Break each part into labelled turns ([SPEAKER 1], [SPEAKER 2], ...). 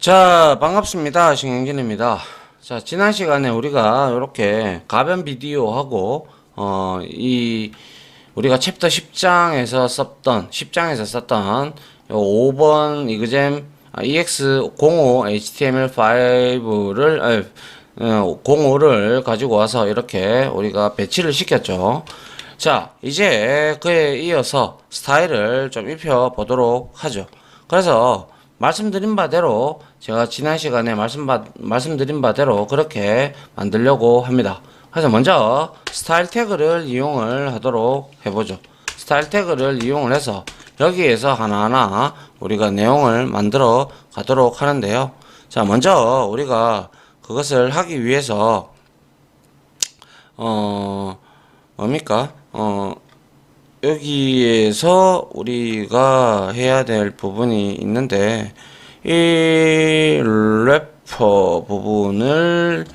[SPEAKER 1] 자, 반갑습니다. 신경진입니다. 자, 지난 시간에 우리가 이렇게 가변 비디오하고, 우리가 챕터 10장에서 썼던 요 5번 이그잼 EX05 HTML5를, 05를 가지고 와서 이렇게 우리가 배치를 시켰죠. 자, 이제 그에 이어서 스타일을 좀 입혀 보도록 하죠. 그래서 말씀드린 바대로 제가 지난 시간에 말씀드린 바대로 그렇게 만들려고 합니다. 그래서 먼저 스타일 태그를 이용을 하도록 해보죠. 스타일 태그를 이용을 해서 여기에서 하나하나 우리가 내용을 만들어 가도록 하는데요. 자, 먼저 우리가 그것을 하기 위해서 뭡니까? 여기에서 우리가 해야 될 부분이 있는데, 이 래퍼 부분을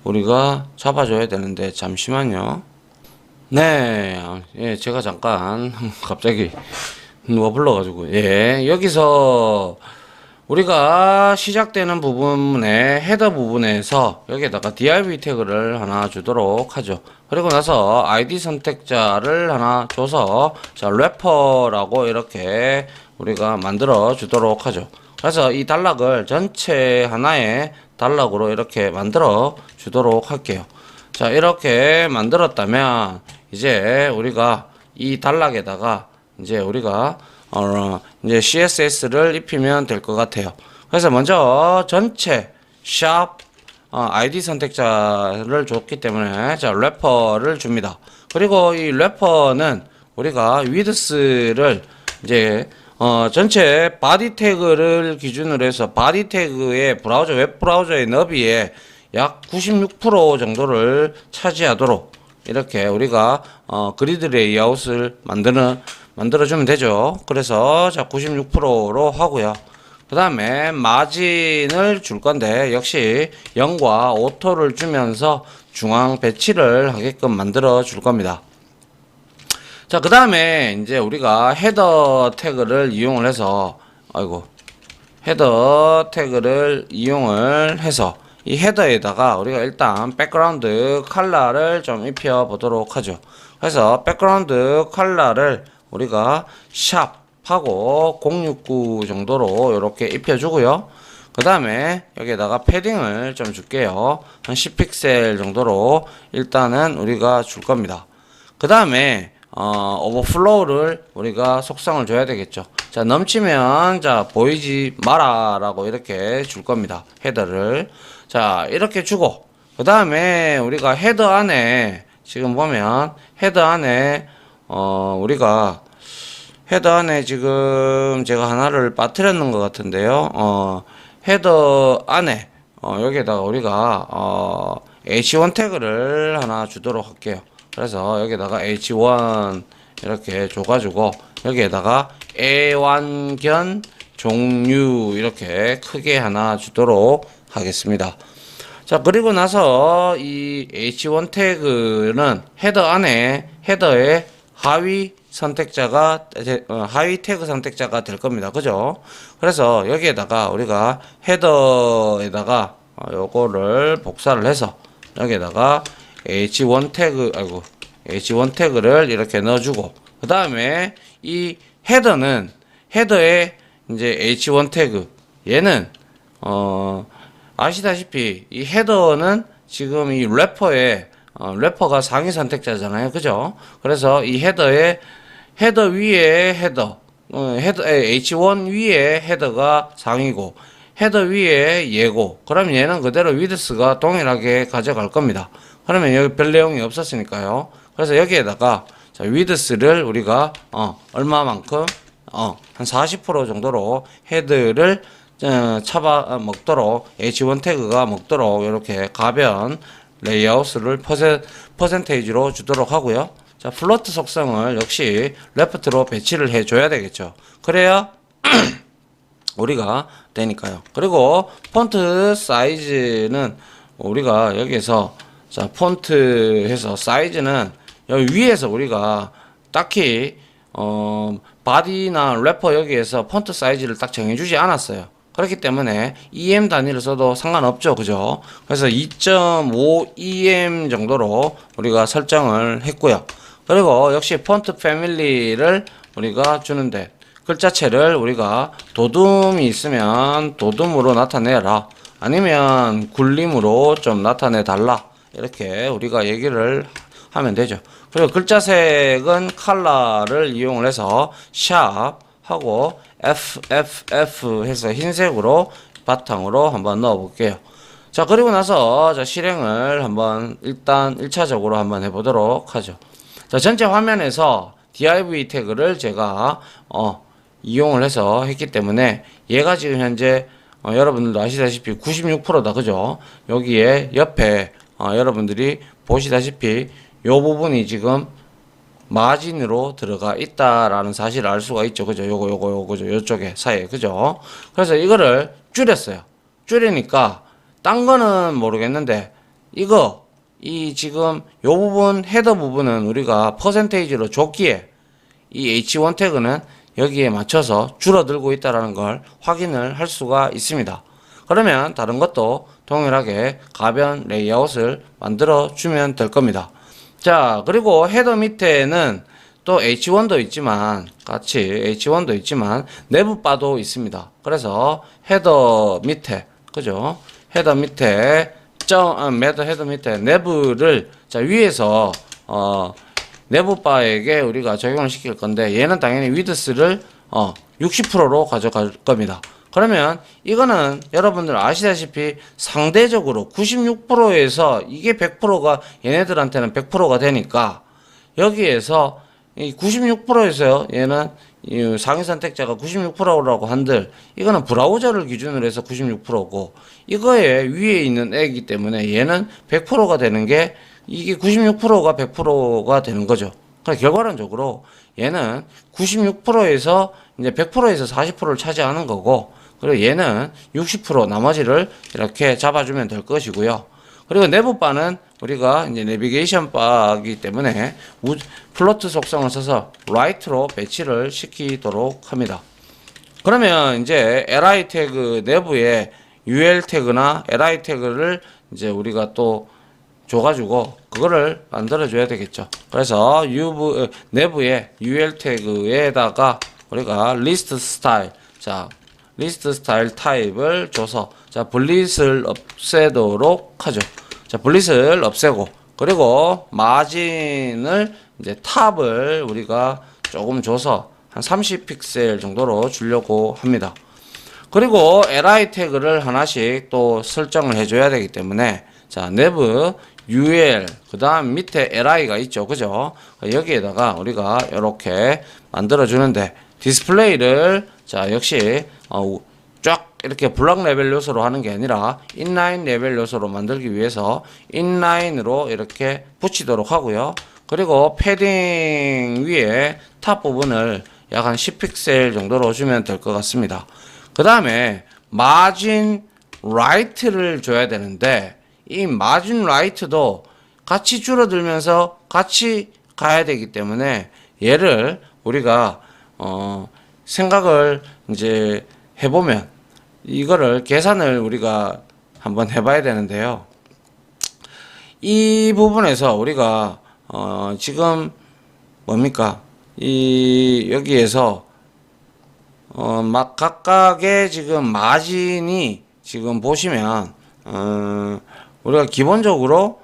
[SPEAKER 1] 우리가 잡아줘야 되는데, 잠시만요. 네, 예, 제가 잠깐, 갑자기 누가 불러가지고, 예, 여기서 우리가 시작되는 부분의 헤더 부분에서 여기에다가 div 태그를 하나 주도록 하죠. 그리고 나서 id 선택자를 하나 줘서 자, 래퍼라고 이렇게 우리가 만들어 주도록 하죠. 그래서 이 단락을 전체 하나의 단락으로 이렇게 만들어 주도록 할게요. 자, 이렇게 만들었다면 이제 우리가 이 단락에다가 이제 우리가 이제 CSS를 입히면 될 것 같아요. 그래서 먼저 전체 샵 ID 선택자를 줬기 때문에 자, 래퍼를 줍니다. 그리고 이 래퍼는 우리가 위드스를 이제 전체 바디 태그를 기준으로 해서 바디 태그의 브라우저 웹 브라우저의 너비에 약 96% 정도를 차지하도록 이렇게 우리가 그리드 레이아웃을 만들어주면 되죠. 그래서 자 96%로 하고요. 그 다음에 마진을 줄 건데 역시 0과 오토를 주면서 중앙 배치를 하게끔 만들어 줄 겁니다. 자, 그 다음에 이제 우리가 헤더 태그를 이용을 해서 헤더 태그를 이용을 해서 이 헤더에다가 우리가 일단 백그라운드 컬러를 좀 입혀 보도록 하죠. 그래서 백그라운드 컬러를 우리가 샵하고 069 정도로 이렇게 입혀주고요. 그 다음에 여기에다가 패딩을 좀 줄게요. 한 10픽셀 정도로 일단은 우리가 줄 겁니다. 그 다음에 오버플로우를 우리가 속성을 줘야 되겠죠. 자, 넘치면 자 보이지 마라 라고 이렇게 줄 겁니다. 헤더를 자 이렇게 주고 그 다음에 우리가 헤더 안에 지금 보면 헤더 안에 우리가 헤더 안에 지금 제가 하나를 빠뜨렸는 것 같은데요. 헤더 안에 여기에다가 우리가 h1 태그를 하나 주도록 할게요. 그래서 여기에다가 h1 이렇게 줘가지고 여기에다가 애완견 종류 이렇게 크게 하나 주도록 하겠습니다. 자, 그리고 나서 이 h1 태그는 헤더 안에 헤더의 하위 태그 선택자가 될 겁니다. 그죠? 그래서 여기에다가 우리가 헤더에다가 요거를 복사를 해서 여기에다가 h1 태그를 이렇게 넣어주고 그 다음에 이 헤더에 이제 h1 태그 얘는 아시다시피 이 헤더는 지금 이 래퍼가 상위 선택자잖아요. 그죠? 그래서 이 헤더 위에 h1 위에 헤더가 상위고 헤더 위에 얘고 그럼 얘는 그대로 위드스가 동일하게 가져갈 겁니다. 그러면 여기 별 내용이 없었으니까요. 그래서 여기에다가 자, 위드스를 우리가 얼마만큼 한 40% 정도로 헤드를 잡아 먹도록 h1 태그가 먹도록 이렇게 가변 레이아웃을 퍼센테이지로 주도록 하고요. 자, 플로트 속성을 역시 레프트로 배치를 해줘야 되겠죠. 그래야 우리가 되니까요. 그리고 폰트 사이즈는 우리가 여기에서 자, 폰트 해서 사이즈는 여기 위에서 우리가 딱히 바디나 래퍼 여기에서 폰트 사이즈를 딱 정해주지 않았어요. 그렇기 때문에 EM 단위를 써도 상관없죠. 그죠? 그래서 2.5 EM 정도로 우리가 설정을 했고요. 그리고 역시 폰트 패밀리를 우리가 주는데 글자체를 우리가 도둠이 있으면 도둠으로 나타내라, 아니면 굴림으로 좀 나타내 달라, 이렇게 우리가 얘기를 하면 되죠. 그리고 글자색은 컬러를 이용을 해서 샵 하고 FFF 해서 흰색으로 바탕으로 한번 넣어 볼게요. 자, 그리고 나서 자, 실행을 한번 일단 1차적으로 한번 해보도록 하죠. 자, 전체 화면에서 div 태그를 제가 이용을 해서 했기 때문에 얘가 지금 현재 여러분들도 아시다시피 96%다. 그죠? 여기에 옆에 여러분들이 보시다시피 요 부분이 지금 마진으로 들어가 있다라는 사실을 알 수가 있죠. 그죠? 요거죠. 요쪽에 사이에. 그죠? 그래서 이거를 줄였어요. 줄이니까 딴 거는 모르겠는데 이 지금 요 부분 헤더 부분은 우리가 퍼센테이지로 줬기에 이 H1 태그는 여기에 맞춰서 줄어들고 있다라는 걸 확인을 할 수가 있습니다. 그러면 다른 것도 동일하게 가변 레이아웃을 만들어 주면 될 겁니다. 자, 그리고 헤더 밑에는 또 H1도 있지만 내부 바도 있습니다. 그래서 헤더 밑에, 그죠? 헤더 밑에 헤더 밑에 내부를 자, 위에서 내부 바에게 우리가 적용을 시킬 건데, 얘는 당연히 위드스를 60%로 가져갈 겁니다. 그러면 이거는 여러분들 아시다시피 상대적으로 96%에서 이게 100%가 얘네들한테는 100%가 되니까, 여기에서 이 96%에서 얘는 이 상위 선택자가 96%라고 한들 이거는 브라우저를 기준으로 해서 96%고 이거에 위에 있는 애이기 때문에 얘는 100%가 되는 게, 이게 96%가 100%가 되는 거죠. 그러니까 결과론적으로 얘는 96%에서 이제 100%에서 40%를 차지하는 거고, 그리고 얘는 60% 나머지를 이렇게 잡아주면 될 것이고요. 그리고 내부 바는 우리가 이제 내비게이션 바이기 때문에 플로트 속성을 써서 라이트로 배치를 시키도록 합니다. 그러면 이제 li 태그 내부에 ul 태그나 li 태그를 이제 우리가 또 줘가지고 그거를 만들어 줘야 되겠죠. 그래서 내부에 ul 태그에다가 우리가 리스트 스타일, 자, 리스트 스타일 타입을 줘서 자, 블릿을 없애도록 하죠. 자, 블릿을 없애고, 그리고 마진을 이제 탑을 우리가 조금 줘서 한 30픽셀 정도로 주려고 합니다. 그리고 li 태그를 하나씩 또 설정을 해줘야 되기 때문에 자, 내부 ul 그 다음 밑에 li가 있죠. 그죠? 여기에다가 우리가 이렇게 만들어 주는데, 디스플레이를 자, 역시 쫙 이렇게 블록 레벨 요소로 하는 게 아니라 인라인 레벨 요소로 만들기 위해서 인라인으로 이렇게 붙이도록 하고요. 그리고 패딩 위에 탑 부분을 약 한 10픽셀 정도로 주면 될 것 같습니다. 그 다음에 마진 라이트를 줘야 되는데, 이 마진 라이트도 같이 줄어들면서 같이 가야 되기 때문에 얘를 우리가 생각을 이제 해보면 이거를 계산을 우리가 한번 해봐야 되는데요. 이 부분에서 우리가 지금 뭡니까? 여기에서 막 각각의 지금 마진이 지금 보시면 우리가 기본적으로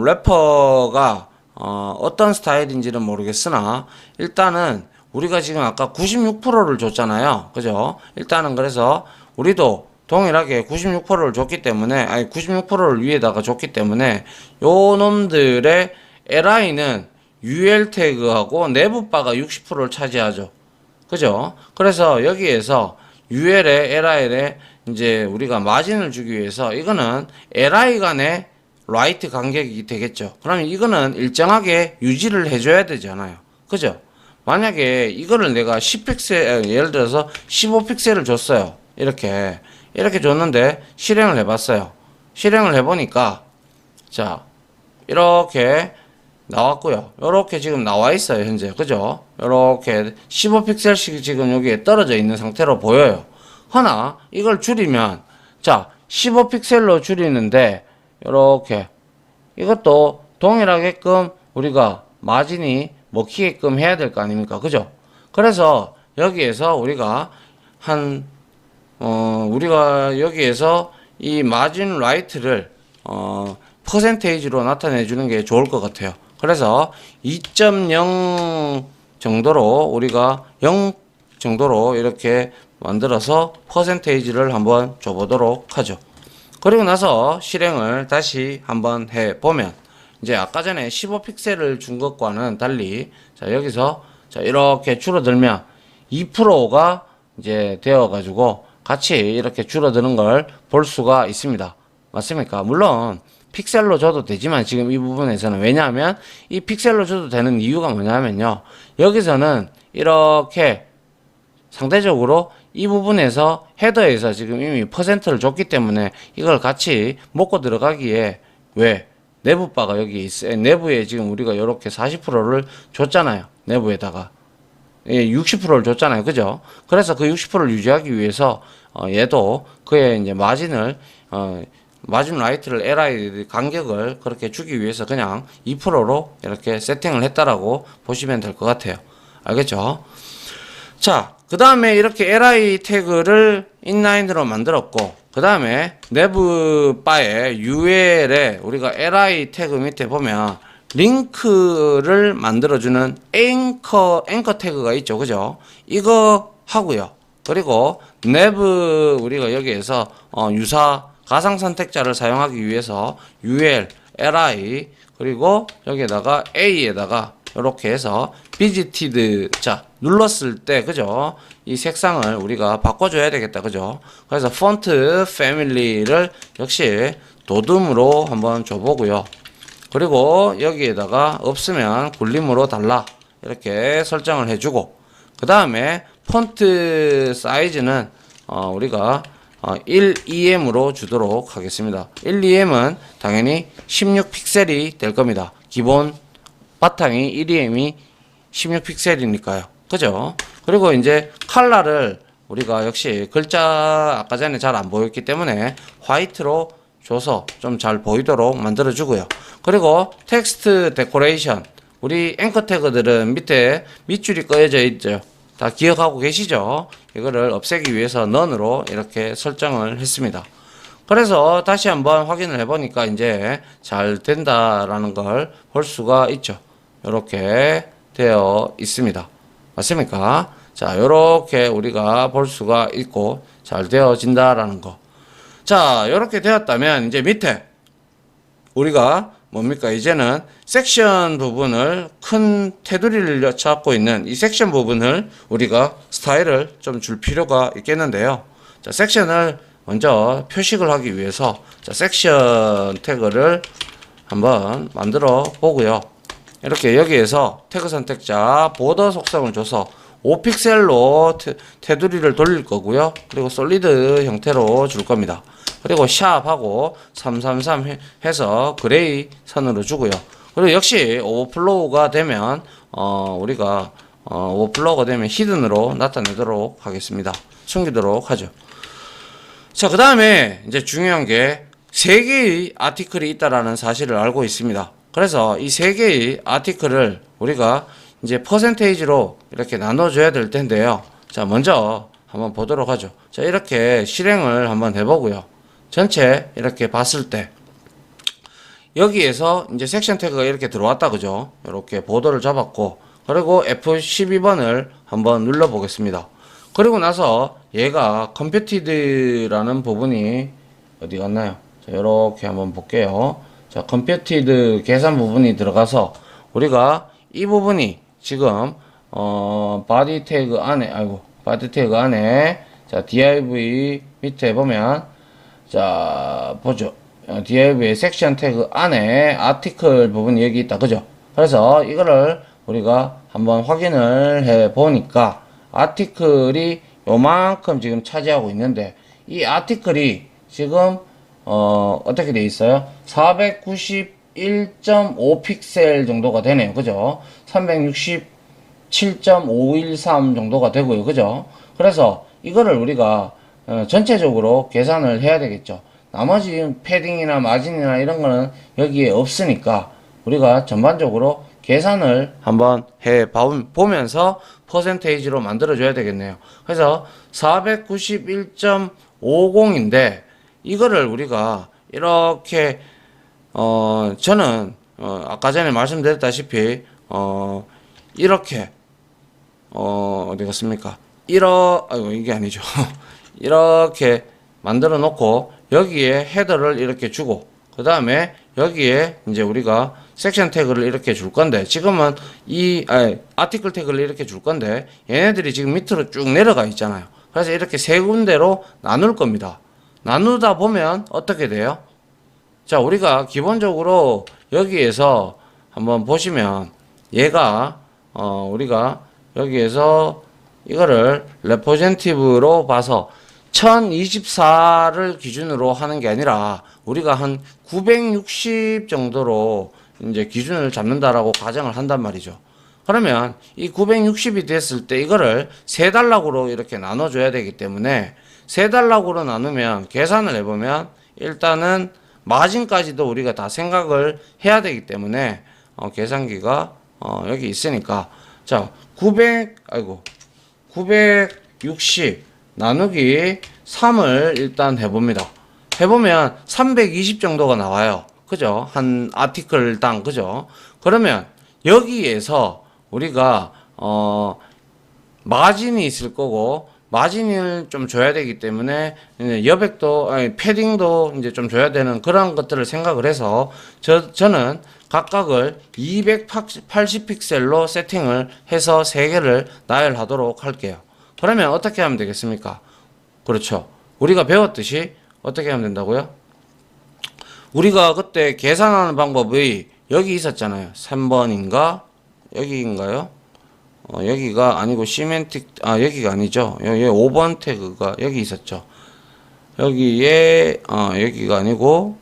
[SPEAKER 1] 래퍼가 어떤 스타일인지는 모르겠으나 일단은 우리가 지금 아까 96%를 줬잖아요. 그죠? 일단은 그래서 우리도 동일하게 96%를 줬기 때문에, 96%를 위에다가 줬기 때문에 요 놈들의 li는 ul 태그하고 내부 바가 60%를 차지하죠. 그죠? 그래서 여기에서 ul에 li에 이제 우리가 마진을 주기 위해서 이거는 li 간의 라이트 간격이 되겠죠. 그러면 이거는 일정하게 유지를 해줘야 되잖아요. 그죠? 만약에 이거를 내가 10픽셀, 예를 들어서 15픽셀을 줬어요. 이렇게 줬는데 실행을 해봤어요. 실행을 해보니까 자, 이렇게 나왔고요. 이렇게 지금 나와 있어요. 현재. 그죠? 이렇게 15픽셀씩 지금 여기에 떨어져 있는 상태로 보여요. 하나 이걸 줄이면 자 15픽셀로 줄이는데 이렇게 이것도 동일하게끔 우리가 마진이 먹히게끔 해야 될 거 아닙니까? 그죠? 그래서 여기에서 우리가 우리가 여기에서 이 마진 라이트를 퍼센테이지로 나타내 주는 게 좋을 것 같아요. 그래서 2.0 정도로 우리가 0 정도로 이렇게 만들어서 퍼센테이지를 한번 줘보도록 하죠. 그리고 나서 실행을 다시 한번 해보면 이제 아까 전에 15픽셀을 준 것과는 달리 자 여기서 자 이렇게 줄어들면 2%가 이제 되어 가지고 같이 이렇게 줄어드는 걸 볼 수가 있습니다. 맞습니까? 물론 픽셀로 줘도 되지만 지금 이 부분에서는 왜냐하면 이 픽셀로 줘도 되는 이유가 뭐냐면요. 여기서는 이렇게 상대적으로 이 부분에서 헤더에서 지금 이미 퍼센트를 줬기 때문에 이걸 같이 먹고 들어가기에 왜 내부 바가 여기 있어요. 내부에 지금 우리가 이렇게 40%를 줬잖아요. 내부에다가 60%를 줬잖아요. 그죠? 그래서 그 60%를 유지하기 위해서 얘도 그의 이제 마진을 마진 라이트를 LI 간격을 그렇게 주기 위해서 그냥 2%로 이렇게 세팅을 했다라고 보시면 될 것 같아요. 알겠죠? 자, 그 다음에 이렇게 LI 태그를 인라인으로 만들었고, 그 다음에 내부 바에 UL에 우리가 LI 태그 밑에 보면 링크를 만들어주는 앵커 태그가 있죠. 그죠? 이거 하고요. 그리고 내부 우리가 여기에서 유사 가상 선택자를 사용하기 위해서 UL, LI 그리고 여기에다가 A에다가 이렇게 해서 visited 자 눌렀을 때 그죠? 이 색상을 우리가 바꿔줘야 되겠다. 그죠? 그래서 폰트 패밀리를 역시 도둠으로 한번 줘보고요. 그리고 여기에다가 없으면 굴림으로 달라 이렇게 설정을 해주고 그 다음에 폰트 사이즈는 우리가 1EM으로 주도록 하겠습니다. 1EM은 당연히 16픽셀이 될 겁니다. 기본 바탕이 1EM이 16픽셀이니까요. 그죠? 그리고 이제 컬러를 우리가 역시 글자 아까 전에 잘 안 보였기 때문에 화이트로 줘서 좀 잘 보이도록 만들어 주고요. 그리고 텍스트 데코레이션 우리 앵커 태그들은 밑에 밑줄이 꺼여져 있죠. 다 기억하고 계시죠? 이거를 없애기 위해서 none으로 이렇게 설정을 했습니다. 그래서 다시 한번 확인을 해보니까 이제 잘 된다라는 걸 볼 수가 있죠. 이렇게 되어 있습니다. 맞습니까? 자, 이렇게 우리가 볼 수가 있고 잘 되어진다라는 거. 자, 이렇게 되었다면 이제 밑에 우리가 뭡니까? 이제는 섹션 부분을 큰 테두리를 잡고 있는 이 섹션 부분을 우리가 스타일을 좀 줄 필요가 있겠는데요. 자, 섹션을 먼저 표식을 하기 위해서 자, 섹션 태그를 한번 만들어 보고요. 이렇게 여기에서 태그 선택자 보더 속성을 줘서 5픽셀로 테두리를 돌릴 거고요. 그리고 솔리드 형태로 줄 겁니다. 그리고 샵하고 333 해서 그레이 선으로 주고요. 그리고 역시 오버플로우가 되면 우리가 오버플로우가 되면 히든으로 나타내도록 하겠습니다. 숨기도록 하죠. 자, 그 다음에 이제 중요한 게 3개의 아티클이 있다라는 사실을 알고 있습니다. 그래서 이 3개의 아티클을 우리가 이제 퍼센테이지로 이렇게 나눠줘야 될 텐데요. 자, 먼저 한번 보도록 하죠. 자, 이렇게 실행을 한번 해보고요. 전체 이렇게 봤을 때 여기에서 이제 섹션 태그가 이렇게 들어왔다. 그죠? 이렇게 보도를 잡았고 그리고 F12번을 한번 눌러 보겠습니다. 그리고 나서 얘가 컴퓨티드라는 부분이 어디 갔나요? 자, 이렇게 한번 볼게요. 자, 컴퓨티드 계산 부분이 들어가서 우리가 이 부분이 지금 바디 태그 안에 바디 태그 안에 자, div 밑에 보면 자, 보죠. div의 섹션 태그 안에 아티클 부분이 여기 있다. 그죠? 그래서 이거를 우리가 한번 확인을 해 보니까 아티클이 요만큼 지금 차지하고 있는데 이 아티클이 지금 어떻게 돼 있어요? 491.5 픽셀 정도가 되네요. 그죠? 367.513 정도가 되고요. 그죠? 그래서 이거를 우리가 전체적으로 계산을 해야 되겠죠. 나머지 패딩이나 마진이나 이런 거는 여기에 없으니까 우리가 전반적으로 계산을 한번 해 보면서 퍼센테이지로 만들어 줘야 되겠네요. 그래서 491.50인데 이거를 우리가 이렇게 저는 아까 전에 말씀드렸다시피 이렇게 어디 갔습니까? 아이고 이게 아니죠. 이렇게 만들어 놓고 여기에 헤더를 이렇게 주고 그 다음에 여기에 이제 우리가 섹션 태그를 이렇게 줄 건데 지금은 아티클 태그를 이렇게 줄 건데 얘네들이 지금 밑으로 쭉 내려가 있잖아요. 그래서 이렇게 세 군데로 나눌 겁니다. 나누다 보면 어떻게 돼요? 자, 우리가 기본적으로 여기에서 한번 보시면 얘가 우리가 여기에서 이거를 레프레젠티브로 봐서 1024를 기준으로 하는 게 아니라 우리가 한 960 정도로 이제 기준을 잡는다라고 가정을 한단 말이죠. 그러면 이 960이 됐을 때 이거를 세 단락으로 이렇게 나눠줘야 되기 때문에 세 단락으로 나누면 계산을 해보면 일단은 마진까지도 우리가 다 생각을 해야 되기 때문에 계산기가 여기 있으니까 자 960 나누기 3을 일단 해봅니다. 해보면 320 정도가 나와요. 그죠? 한 아티클당 그죠? 그러면 여기에서 우리가 마진이 있을 거고 마진을 좀 줘야 되기 때문에 여백도 패딩도 이제 좀 줘야 되는 그런 것들을 생각을 해서 저는 각각을 280 픽셀로 세팅을 해서 3개를 나열하도록 할게요. 그러면 어떻게 하면 되겠습니까? 그렇죠. 우리가 배웠듯이 어떻게 하면 된다고요? 우리가 그때 계산하는 방법이 여기 있었잖아요. 3번인가? 여기인가요? 여기가 아니고 시멘틱 여기가 아니죠. 여기 5번 태그가 여기 있었죠. 여기에 여기가 아니고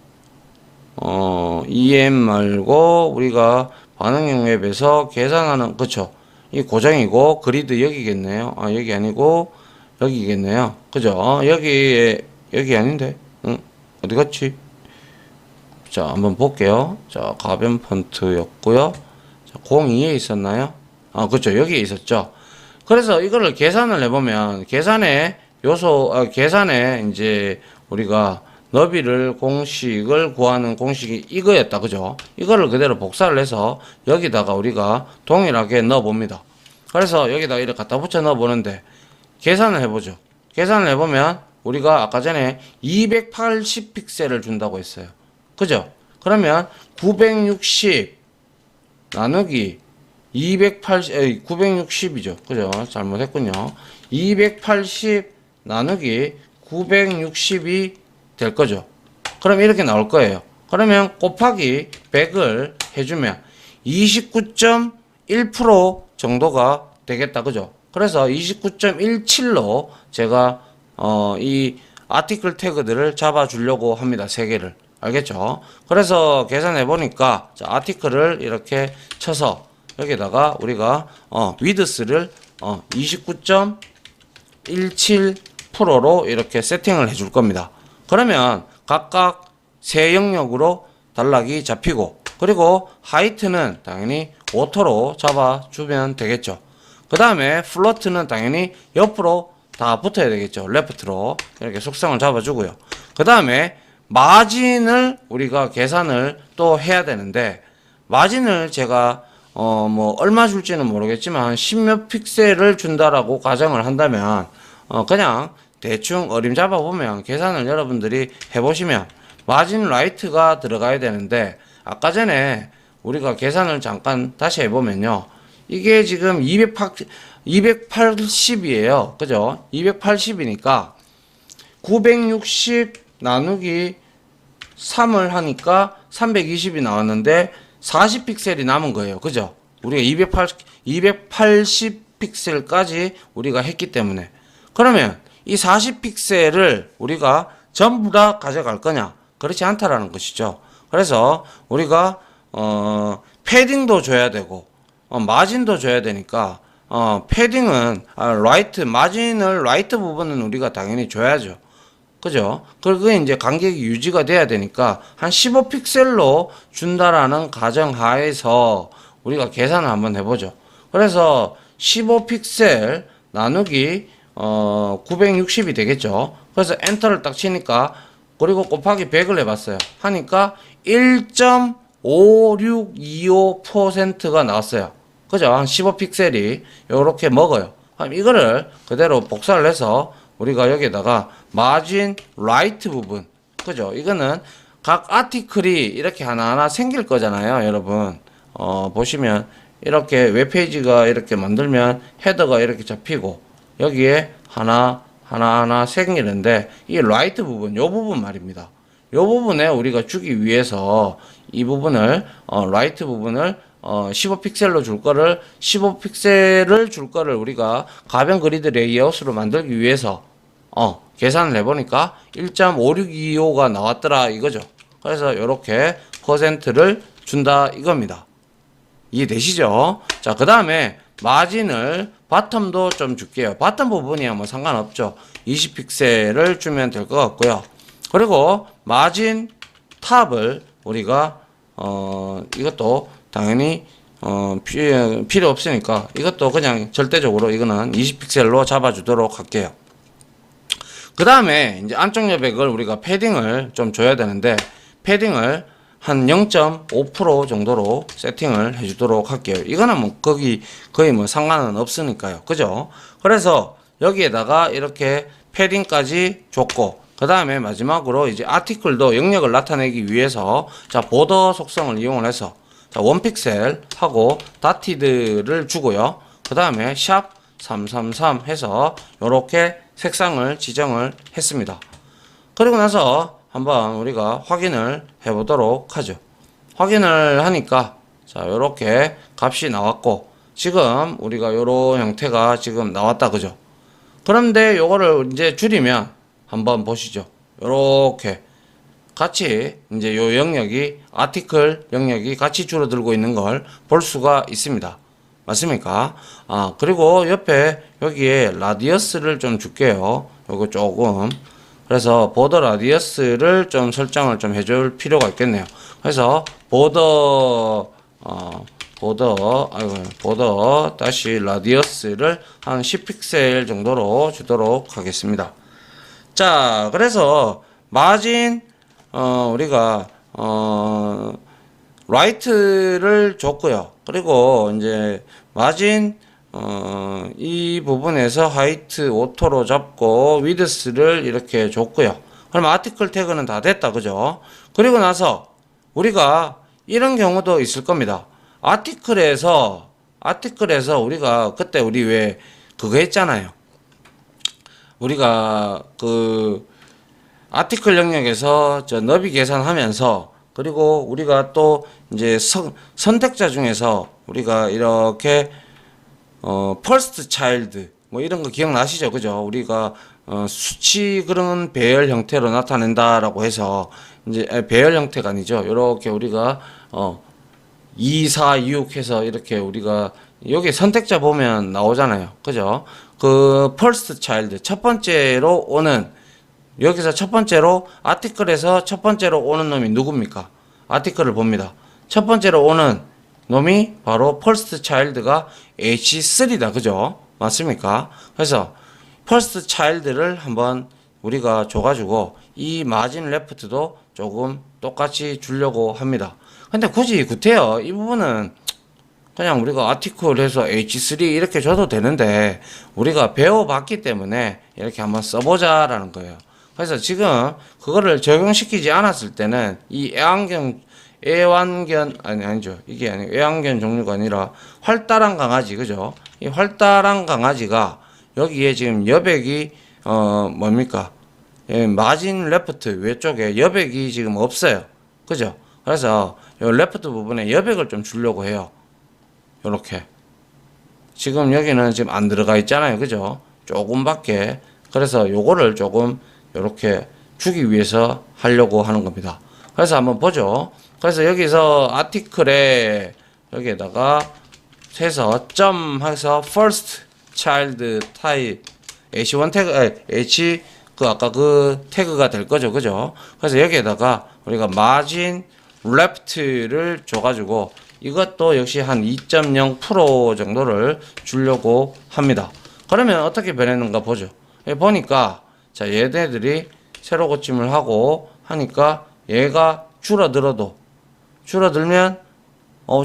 [SPEAKER 1] EM 말고 우리가 반응형 웹에서 계산하는 그쵸. 이 고정이고 그리드 여기겠네요. 여기 아니고 여기겠네요. 그죠? 여기 아닌데. 응? 어디 갔지? 자, 한번 볼게요. 자, 가변 폰트였고요. 자, 02에 있었나요? 그렇죠. 여기에 있었죠. 그래서 이거를 계산을 해보면 계산의 계산에 이제 우리가 너비를 공식을 구하는 공식이 이거였다. 그죠? 이거를 그대로 복사를 해서 여기다가 우리가 동일하게 넣어 봅니다. 그래서 여기다가 이렇게 갖다 붙여 넣어 보는데 계산을 해보죠. 계산을 해보면 우리가 아까 전에 280 픽셀을 준다고 했어요. 그죠? 그러면 960 나누기 960이죠. 그죠? 잘못했군요. 280 나누기 960이 될 거죠. 그럼 이렇게 나올 거예요. 그러면 곱하기 100을 해주면 29.1% 정도가 되겠다. 그죠? 그래서 29.17로 제가 이 아티클 태그들을 잡아 주려고 합니다. 3개를. 알겠죠? 그래서 계산해 보니까 아티클을 이렇게 쳐서 여기다가 우리가 위드스를 29.17%로 이렇게 세팅을 해 줄 겁니다. 그러면 각각 세 영역으로 단락이 잡히고 그리고 하이트는 당연히 오토로 잡아 주면 되겠죠. 그 다음에 플로트는 당연히 옆으로 다 붙어야 되겠죠. 레프트로 이렇게 속성을 잡아 주고요. 그 다음에 마진을 우리가 계산을 또 해야 되는데 마진을 제가 뭐 얼마 줄지는 모르겠지만 10몇 픽셀을 준다라고 가정을 한다면 그냥 대충 어림잡아 보면 계산을 여러분들이 해보시면 마진 라이트가 들어가야 되는데 아까 전에 우리가 계산을 잠깐 다시 해보면요. 이게 지금 280이에요. 그죠? 280이니까 960 나누기 3을 하니까 320이 나왔는데 40 픽셀이 남은 거예요. 그죠? 우리가 280 픽셀까지 우리가 했기 때문에 그러면 이 40 픽셀을 우리가 전부 다 가져갈 거냐? 그렇지 않다라는 것이죠. 그래서 우리가 패딩도 줘야 되고 마진도 줘야 되니까 패딩은 라이트 마진을 라이트 부분은 우리가 당연히 줘야죠. 그죠? 그게 이제 간격이 유지가 돼야 되니까 한 15픽셀로 준다라는 가정하에서 우리가 계산을 한번 해보죠. 그래서 15픽셀 나누기 960이 되겠죠. 그래서 엔터를 딱 치니까 그리고 곱하기 100을 해봤어요. 하니까 1.5625%가 나왔어요. 그죠? 한 15픽셀이 요렇게 먹어요. 그럼 이거를 그대로 복사를 해서 우리가 여기에다가 마진 라이트 부분, 그죠? 이거는 각 아티클이 이렇게 하나하나 생길 거잖아요, 여러분. 보시면 이렇게 웹페이지가 이렇게 만들면 헤더가 이렇게 잡히고 여기에 하나하나 생기는데 이 라이트 부분, 요 부분 말입니다. 요 부분에 우리가 주기 위해서 이 부분을 라이트 부분을 15픽셀로 줄 거를 15픽셀을 줄 거를 우리가 가변 그리드 레이아웃으로 만들기 위해서 계산을 해보니까 1.5625가 나왔더라 이거죠. 그래서 이렇게 퍼센트를 준다 이겁니다. 이해되시죠? 자, 그 다음에 마진을 바텀도 좀 줄게요. 바텀 부분이야 뭐 상관없죠. 20픽셀을 주면 될 것 같고요. 그리고 마진 탑을 우리가 이것도 당연히 필요 없으니까 이것도 그냥 절대적으로 이거는 20픽셀로 잡아주도록 할게요. 그 다음에 이제 안쪽 여백을 우리가 패딩을 좀 줘야 되는데 패딩을 한 0.5% 정도로 세팅을 해주도록 할게요. 이거는 뭐 거의 뭐 상관은 없으니까요. 그죠? 그래서 여기에다가 이렇게 패딩까지 줬고 그 다음에 마지막으로 이제 아티클도 영역을 나타내기 위해서 자 보더 속성을 이용을 해서 자 원픽셀 하고 다티드를 주고요. 그 다음에 샵 333 해서 요렇게 색상을 지정을 했습니다. 그리고 나서 한번 우리가 확인을 해 보도록 하죠. 확인을 하니까 자 요렇게 값이 나왔고 지금 우리가 요런 형태가 지금 나왔다 그죠. 그런데 요거를 이제 줄이면 한번 보시죠. 요렇게 같이 이제 요 영역이 아티클 영역이 같이 줄어들고 있는 걸 볼 수가 있습니다. 맞습니까? 그리고 옆에 여기에 라디어스를 좀 줄게요. 요거 조금. 그래서 보더 라디어스를 좀 설정을 좀 해줄 필요가 있겠네요. 그래서 보더 다시 라디어스를 한 10픽셀 정도로 주도록 하겠습니다. 자, 그래서 마진 우리가 라이트를 줬고요. 그리고 이제 마진 이 부분에서 하이트 오토로 잡고 위드스를 이렇게 줬고요. 그럼 아티클 태그는 다 됐다 그죠? 그리고 나서 우리가 이런 경우도 있을 겁니다. 아티클에서 우리가 그때 우리 왜 그거 했잖아요. 우리가 그 아티클 영역에서 저 너비 계산하면서 그리고 우리가 또 이제 선택자 중에서 우리가 이렇게 퍼스트 차일드 뭐 이런 거 기억나시죠? 그죠? 우리가 수치 그런 배열 형태로 나타낸다라고 해서 이제 배열 형태가 아니죠. 이렇게 우리가 2, 4, 6 해서 이렇게 우리가 여기 선택자 보면 나오잖아요. 그죠? 그 퍼스트 차일드 첫 번째로 오는 여기서 첫 번째로 아티클에서 첫 번째로 오는 놈이 누굽니까? 아티클을 봅니다. 첫 번째로 오는 놈이 바로 퍼스트 차일드가 H3다. 그죠? 맞습니까? 그래서 퍼스트 차일드를 한번 우리가 줘가지고 이 마진 레프트도 조금 똑같이 주려고 합니다. 근데 굳이 구태여 이 부분은 그냥 우리가 아티클에서 H3 이렇게 줘도 되는데 우리가 배워봤기 때문에 이렇게 한번 써보자라는 거예요. 그래서 지금 그거를 적용시키지 않았을 때는 이 애완견 아니죠. 이게 아니고 애완견 종류가 아니라 활달한 강아지 그죠? 이 활달한 강아지가 여기에 지금 여백이 뭡니까? 마진 레프트 외쪽에 여백이 지금 없어요. 그죠? 그래서 이 레프트 부분에 여백을 좀 주려고 해요. 요렇게 지금 여기는 지금 안 들어가 있잖아요. 그죠? 조금밖에. 그래서 요거를 조금 요렇게 주기 위해서 하려고 하는 겁니다. 그래서 한번 보죠. 그래서 여기서 아티클에 여기에다가 해서 점 해서 first child type h1 태그 h 그 아까 그 태그가 될 거죠, 그죠? 그래서 여기에다가 우리가 margin left를 줘가지고 이것도 역시 한 2.0% 정도를 주려고 합니다. 그러면 어떻게 변했는가 보죠. 보니까 자 얘네들이 세로 고침을 하고 하니까 얘가 줄어들면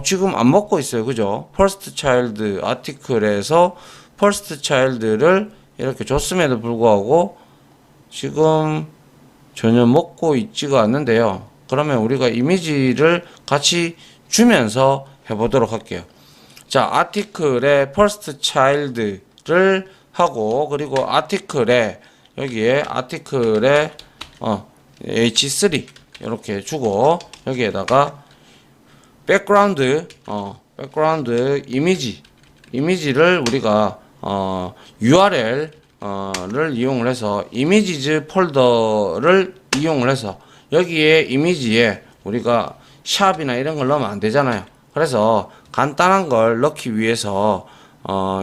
[SPEAKER 1] 지금 안 먹고 있어요, 그죠? first child article에서 first child를 이렇게 줬음에도 불구하고 지금 전혀 먹고 있지가 않는데요. 그러면 우리가 이미지를 같이 주면서 해보도록 할게요. 자, article에 first child를 하고 그리고 article에 여기에 article에 h3 이렇게 주고 여기에다가 background 이미지를 우리가 URL 를 이용을 해서 이미지즈 폴더를 이용을 해서 여기에 이미지에 우리가 샵이나 이런 걸 넣으면 안 되잖아요. 그래서 간단한 걸 넣기 위해서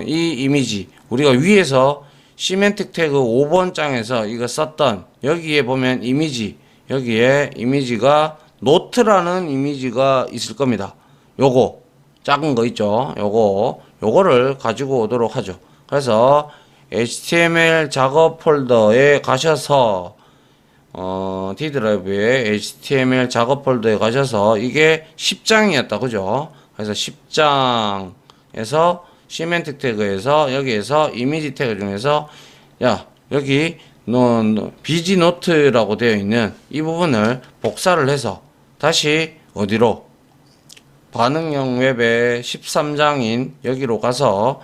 [SPEAKER 1] 이 이미지 우리가 위에서 시멘틱 태그 5번 장에서 이거 썼던 여기에 보면 이미지 여기에 이미지가 노트라는 이미지가 있을 겁니다. 요거 작은 거 있죠. 요거를 가지고 오도록 하죠. 그래서 HTML 작업 폴더에 가셔서 D 드라이브에 HTML 작업 폴더에 가셔서 이게 10장이었다 그죠? 그래서 10장에서 시멘틱 태그에서 여기에서 이미지 태그 중에서 여기 BG 노트라고 되어 있는 이 부분을 복사를 해서 다시 어디로 반응형 웹의 13장인 여기로 가서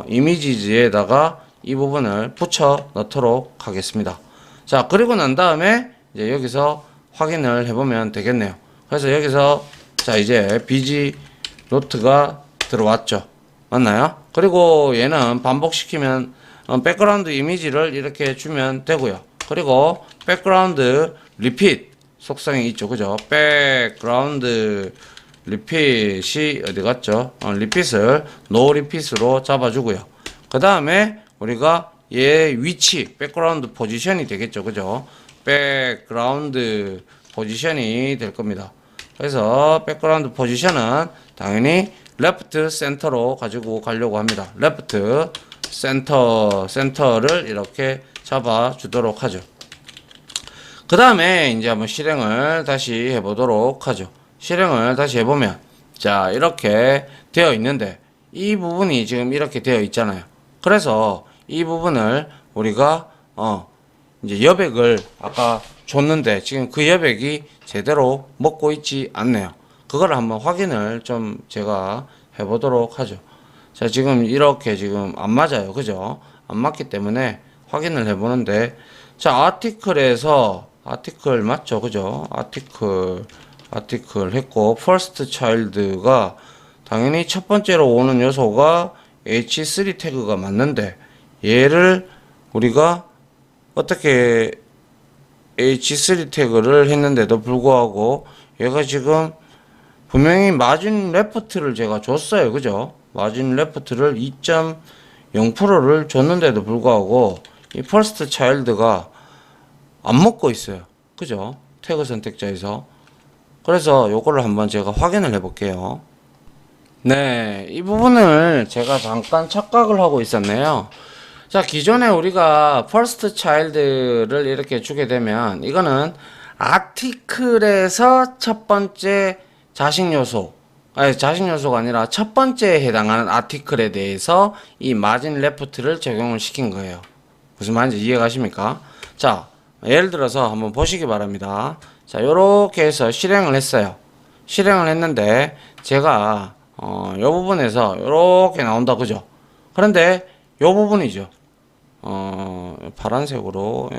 [SPEAKER 1] 이미지즈에다가 이 부분을 붙여 넣도록 하겠습니다. 자, 그리고 난 다음에 이제 여기서 확인을 해보면 되겠네요. 그래서 여기서 자, 이제 BG 노트가 들어왔죠. 맞나요? 그리고 얘는 반복시키면 백그라운드 이미지를 이렇게 주면 되고요. 그리고 백그라운드 리핏 속성이 있죠. 그죠? 백그라운드 리핏이 어디 갔죠? 리핏을 노 리핏으로 잡아주고요. 그 다음에 우리가 얘 위치, 백그라운드 포지션이 되겠죠. 그죠? 백그라운드 포지션이 될 겁니다. 그래서 백그라운드 포지션은 당연히 레프트 센터로 가지고 가려고 합니다. 레프트 센터를 이렇게 잡아 주도록 하죠. 그 다음에 이제 한번 실행을 다시 해보도록 하죠. 실행을 다시 해보면 자 이렇게 되어 있는데 이 부분이 지금 이렇게 되어 있잖아요. 그래서 이 부분을 우리가 이제 여백을 아까 줬는데 지금 그 여백이 제대로 먹고 있지 않네요. 그걸 한번 확인을 좀 제가 해보도록 하죠. 자 지금 이렇게 지금 안 맞아요. 그죠? 안 맞기 때문에 확인을 해보는데 자 아티클에서 아티클 맞죠? 그죠? 아티클 했고 first child가 당연히 첫 번째로 오는 요소가 h3 태그가 맞는데 얘를 우리가 어떻게 h3 태그를 했는데도 불구하고 얘가 지금 분명히 마진 레프트를 제가 줬어요. 그죠? 마진 레프트를 2.0%를 줬는데도 불구하고 이 first child가 안 먹고 있어요. 그죠? 태그 선택자에서. 그래서 요거를 한번 제가 확인을 해 볼게요. 네, 이 부분을 제가 잠깐 착각을 하고 있었네요. 자, 기존에 우리가 first child를 이렇게 주게 되면 이거는 아티클에서 첫 번째 자식 요소, 자식 요소가 아니라 첫 번째에 해당하는 아티클에 대해서 이 마진 레프트를 적용을 시킨 거예요. 무슨 말인지 이해가십니까? 자, 예를 들어서 한번 보시기 바랍니다. 자, 요렇게 해서 실행을 했어요. 실행을 했는데 제가 요 부분에서 요렇게 나온다 그죠? 그런데 요 부분이죠. 파란색으로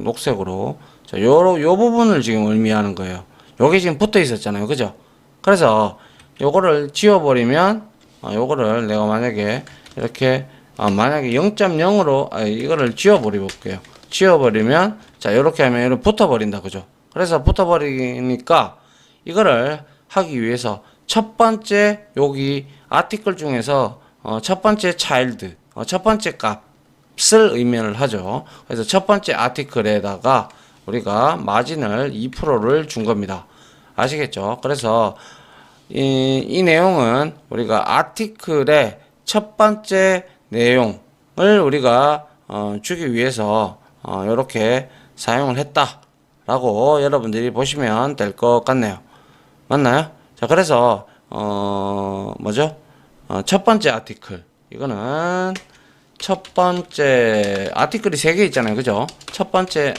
[SPEAKER 1] 녹색으로 자, 요 부분을 지금 의미하는 거예요. 요게 지금 붙어 있었잖아요. 그죠? 그래서 요거를 지워버리면 요거를 내가 만약에 이렇게 만약에 0.0으로 이거를 지워버려 볼게요. 지워버리면 자 요렇게 하면 이렇게 붙어버린다 그죠? 그래서 붙어버리니까 이거를 하기 위해서 첫 번째 여기 아티클 중에서 첫 번째 차일드, 첫 번째 값을 의미를 하죠. 그래서 첫 번째 아티클에다가 우리가 마진을 2%를 준 겁니다. 아시겠죠? 그래서 이 내용은 우리가 아티클의 첫 번째 내용을 우리가 주기 위해서 이렇게 사용을 했다라고 여러분들이 보시면 될 것 같네요. 맞나요? 자, 그래서 뭐죠? 첫 번째 아티클, 이거는 첫 번째 아티클이 3개 있잖아요, 그죠? 첫 번째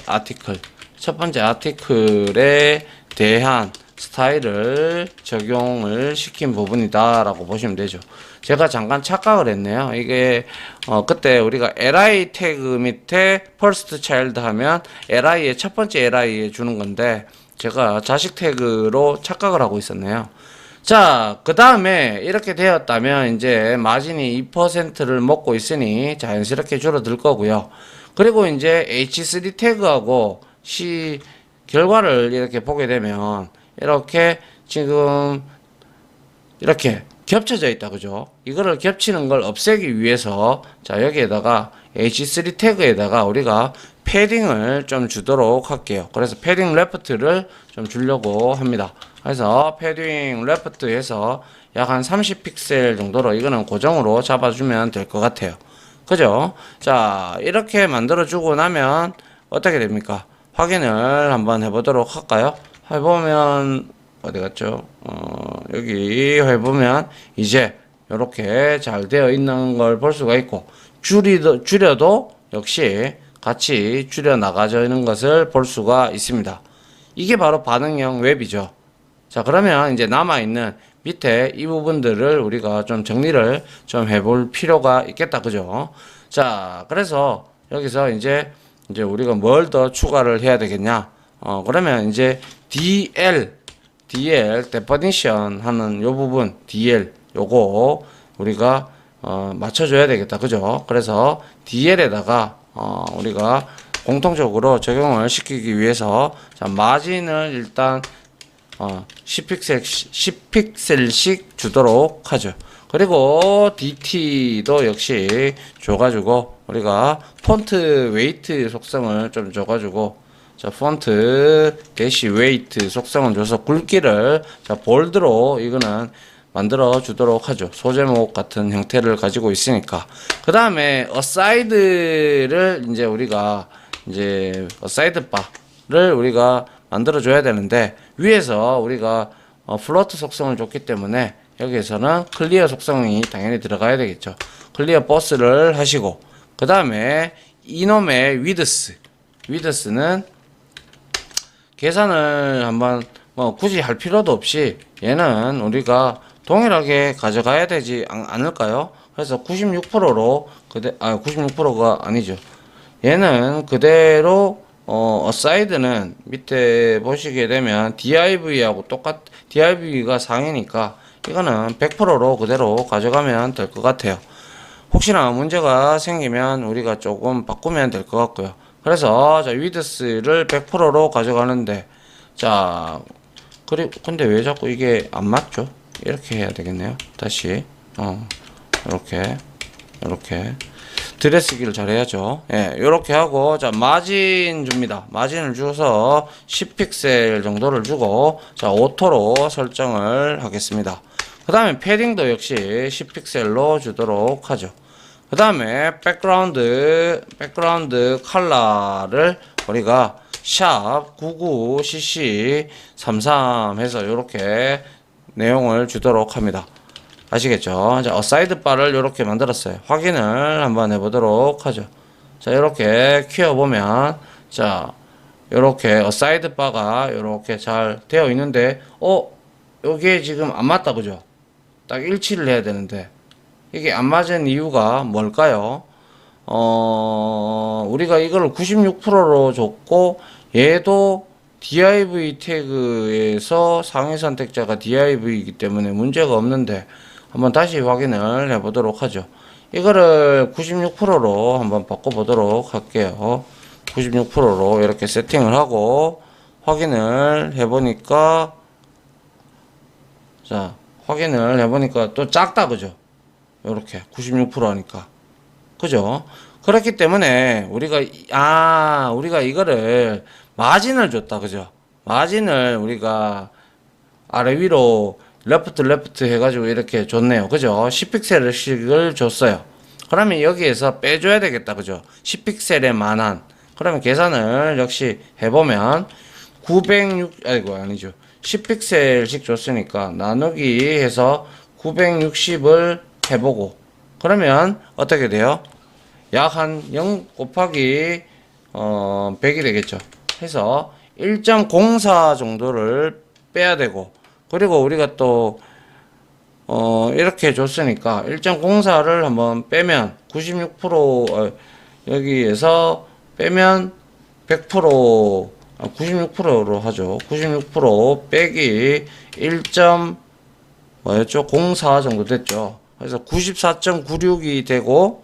[SPEAKER 1] 아티클에 대한 스타일을 적용을 시킨 부분이다 라고 보시면 되죠. 제가 잠깐 착각을 했네요. 이게 그때 우리가 li 태그 밑에 first child 하면 li의 첫 번째 li에 주는 건데 제가 자식 태그로 착각을 하고 있었네요. 자, 그 다음에 이렇게 되었다면 이제 마진이 2%를 먹고 있으니 자연스럽게 줄어들 거고요. 그리고 이제 h3 태그하고 결과를 이렇게 보게 되면 이렇게 지금 이렇게 겹쳐져 있다, 그죠? 이거를 겹치는 걸 없애기 위해서 자, 여기에다가 h3 태그에다가 우리가 패딩을 좀 주도록 할게요. 그래서 패딩 레프트를 좀 주려고 합니다. 그래서 패딩 레프트에서 약 한 30픽셀 정도로 이거는 고정으로 잡아주면 될 것 같아요. 그죠? 자, 이렇게 만들어 주고 나면 어떻게 됩니까? 확인을 한번 해보도록 할까요? 해보면 어디 갔죠? 여기 해보면 이제 이렇게 잘 되어 있는 걸 볼 수가 있고 줄여도 역시 같이 줄여 나가지는 것을 볼 수가 있습니다. 이게 바로 반응형 웹이죠. 자, 그러면 이제 남아있는 밑에 이 부분들을 우리가 좀 정리를 좀 해볼 필요가 있겠다, 그죠? 자, 그래서 여기서 이제 우리가 뭘 더 추가를 해야 되겠냐? 그러면 이제 DL definition 하는 요 부분, DL 요거 우리가 맞춰줘야 되겠다, 그죠? 그래서 DL에다가 우리가 공통적으로 적용을 시키기 위해서 자, 마진을 일단 10픽셀씩 주도록 하죠. 그리고 DT도 역시 줘가지고 우리가 폰트 웨이트 속성을 좀 줘가지고 자, 폰트 대시 웨이트 속성을 줘서 굵기를 자, 볼드로 이거는 만들어 주도록 하죠. 소제목 같은 형태를 가지고 있으니까. 그 다음에 어사이드를 이제 우리가 어사이드 바를 우리가 만들어 줘야 되는데 위에서 우리가 플로트 속성을 줬기 때문에 여기에서는 클리어 속성이 당연히 들어가야 되겠죠. 클리어 버스를 하시고 그 다음에 이놈의 위드스는 계산을 한번 굳이 할 필요도 없이 얘는 우리가 동일하게 가져가야 되지 않을까요? 그래서 96%로 96%가 아니죠. 얘는 그대로 어사이드는 밑에 보시게 되면 div하고 div가 상이니까 이거는 100%로 그대로 가져가면 될 것 같아요. 혹시나 문제가 생기면 우리가 조금 바꾸면 될 것 같고요. 그래서 자, 위드스를 100%로 가져가는데 자, 근데 왜 자꾸 이게 안 맞죠? 이렇게 해야 되겠네요. 다시 이렇게 들여쓰기를 잘 해야죠. 예, 요렇게 하고 자, 마진 줍니다. 마진을 주어서 10픽셀 정도를 주고 자, 오토로 설정을 하겠습니다. 그 다음에 패딩도 역시 10픽셀로 주도록 하죠. 그 다음에 백그라운드 컬러를 우리가 샵 99cc33 해서 요렇게 내용을 주도록 합니다. 아시겠죠? 자, 어사이드 바를 이렇게 만들었어요. 확인을 한번 해보도록 하죠. 자, 이렇게 키워보면, 자, 이렇게 어사이드 바가 이렇게 잘 되어 있는데, 여기에 지금 안 맞다, 그죠? 딱 일치를 해야 되는데, 이게 안 맞은 이유가 뭘까요? 우리가 이걸 96%로 줬고, 얘도 div 태그에서 상위 선택자가 div이기 때문에 문제가 없는데, 한번 다시 확인을 해보도록 하죠. 이거를 96%로 한번 바꿔보도록 할게요. 96%로 이렇게 세팅을 하고 확인을 해보니까 자, 확인을 해보니까 또 작다, 그죠? 요렇게 96% 하니까, 그죠? 그렇기 때문에 우리가 이거를 마진을 줬다, 그죠? 마진을 우리가 아래 위로 레프트 해가지고 이렇게 줬네요, 그죠? 10픽셀씩을 줬어요. 그러면 여기에서 빼줘야 되겠다, 그죠? 10픽셀에 만한. 그러면 계산을 역시 해보면 아니죠. 10픽셀씩 줬으니까 나누기 해서 960을 해보고, 그러면 어떻게 돼요? 약 한 0 곱하기 100이 되겠죠. 해서 1.04 정도를 빼야 되고, 그리고 우리가 또 이렇게 줬으니까 1.04를 한번 빼면 96% 여기에서 빼면 100% 96%로 하죠. 96% 빼기 1. 뭐였죠? 04 정도 됐죠. 그래서 94.96이 되고,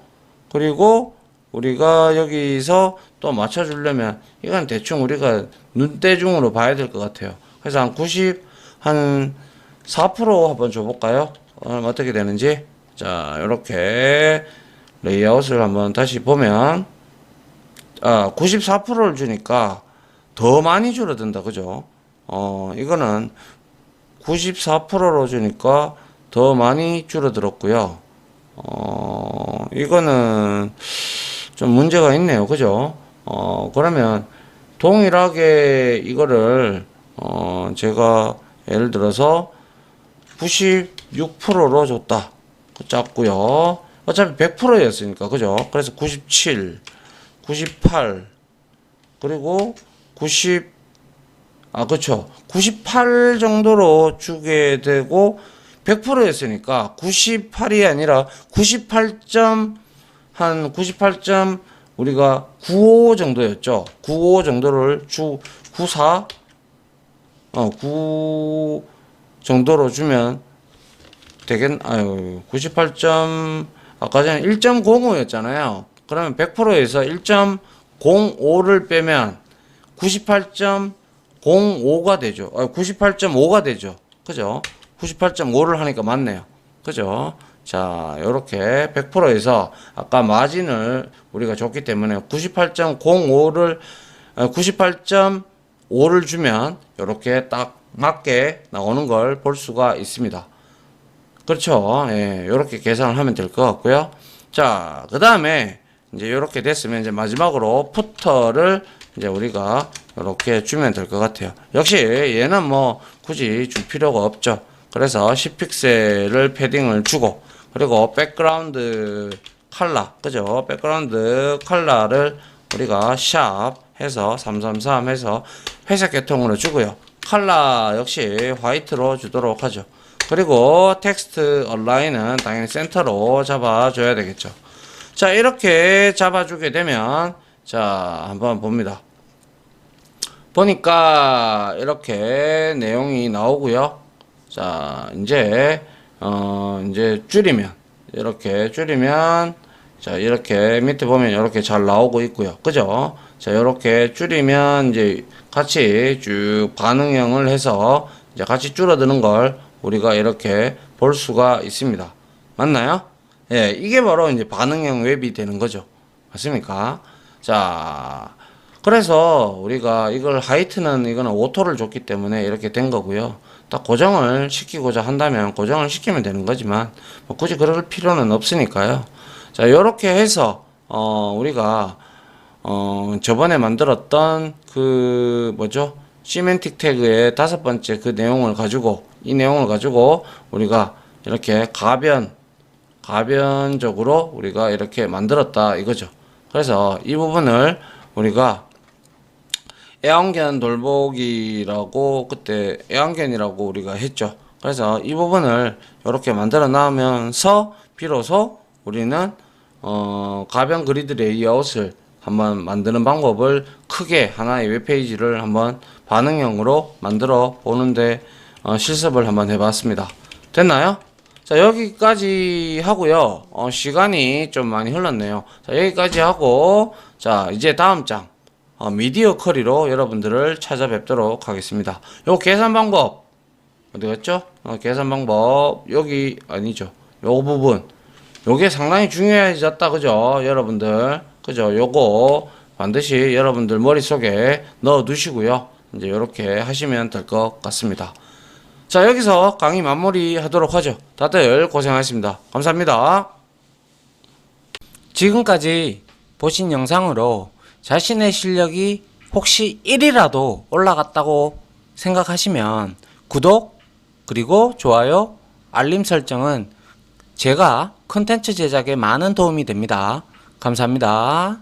[SPEAKER 1] 그리고 우리가 여기서 또 맞춰주려면 이건 대충 우리가 눈대중으로 봐야 될 것 같아요. 그래서 한 4% 한번 줘볼까요? 어떻게 되는지. 자, 이렇게 레이아웃을 한번 다시 보면 94%를 주니까 더 많이 줄어든다, 그죠? 이거는 94%로 주니까 더 많이 줄어들었고요. 이거는 좀 문제가 있네요, 그죠? 그러면 동일하게 이거를 제가 예를 들어서 96%로 줬다. 작고요. 어차피 100%였으니까, 그죠? 그래서 97, 98, 그리고 그쵸. 98 정도로 주게 되고, 100%였으니까 98이 아니라 98점 우리가 95 정도였죠. 95 정도를 94 9 정도로 주면 98점 아까 전에 1.05였잖아요. 그러면 100%에서 1.05를 빼면 98.05가 되죠. 98.5가 되죠. 그죠? 98.5를 하니까 맞네요. 그죠? 자, 요렇게 100%에서 아까 마진을 우리가 줬기 때문에 98.5를 주면 요렇게 딱 맞게 나오는 걸 볼 수가 있습니다. 그렇죠? 예, 요렇게 계산을 하면 될 것 같고요. 자, 그 다음에 이제 요렇게 됐으면 이제 마지막으로 푸터를 이제 우리가 요렇게 주면 될 것 같아요. 역시 얘는 뭐 굳이 줄 필요가 없죠. 그래서 10픽셀을 패딩을 주고, 그리고 백그라운드 컬러, 그죠? 백그라운드 컬러를 우리가 샵 해서 333 해서 회색 계통으로 주고요. 컬러 역시 화이트로 주도록 하죠. 그리고 텍스트 얼라인은 당연히 센터로 잡아줘야 되겠죠. 자, 이렇게 잡아주게 되면, 자, 한번 봅니다. 보니까 이렇게 내용이 나오고요. 자, 이제 줄이면, 자, 이렇게 밑에 보면 이렇게 잘 나오고 있고요. 그죠? 자, 이렇게 줄이면 이제 같이 쭉 반응형을 해서 이제 같이 줄어드는 걸 우리가 이렇게 볼 수가 있습니다. 맞나요? 예, 이게 바로 이제 반응형 웹이 되는 거죠. 맞습니까? 자, 그래서 우리가 이걸 이거는 오토를 줬기 때문에 이렇게 된 거고요. 딱 고정을 시키고자 한다면 고정을 시키면 되는 거지만 뭐 굳이 그럴 필요는 없으니까요. 자, 요렇게 해서 우리가 저번에 만들었던 그 뭐죠? 시멘틱 태그의 5번째 그 내용을 가지고, 이 내용을 가지고 우리가 이렇게 가변적으로 우리가 이렇게 만들었다 이거죠. 그래서 이 부분을 우리가 애완견 돌보기라고 그때 애완견이라고 우리가 했죠. 그래서 이 부분을 이렇게 만들어 나오면서 비로소 우리는 가변 그리드 레이아웃을 한번 만드는 방법을 크게 하나의 웹페이지를 한번 반응형으로 만들어 보는데 실습을 한번 해봤습니다. 됐나요? 자, 여기까지 하고요. 시간이 좀 많이 흘렀네요. 자, 여기까지 하고, 자, 이제 다음 장 미디어 쿼리로 여러분들을 찾아뵙도록 하겠습니다. 요 계산 방법 어디 갔죠? 계산 방법 여기 아니죠. 요 부분 요게 상당히 중요해졌다 그죠? 여러분들 그죠? 요거 반드시 여러분들 머릿속에 넣어 두시고요. 이제 요렇게 하시면 될 것 같습니다. 자, 여기서 강의 마무리 하도록 하죠. 다들 고생하셨습니다. 감사합니다. 지금까지 보신 영상으로 자신의 실력이 혹시 1이라도 올라갔다고 생각하시면 구독 그리고 좋아요 알림 설정은 제가 컨텐츠 제작에 많은 도움이 됩니다. 감사합니다.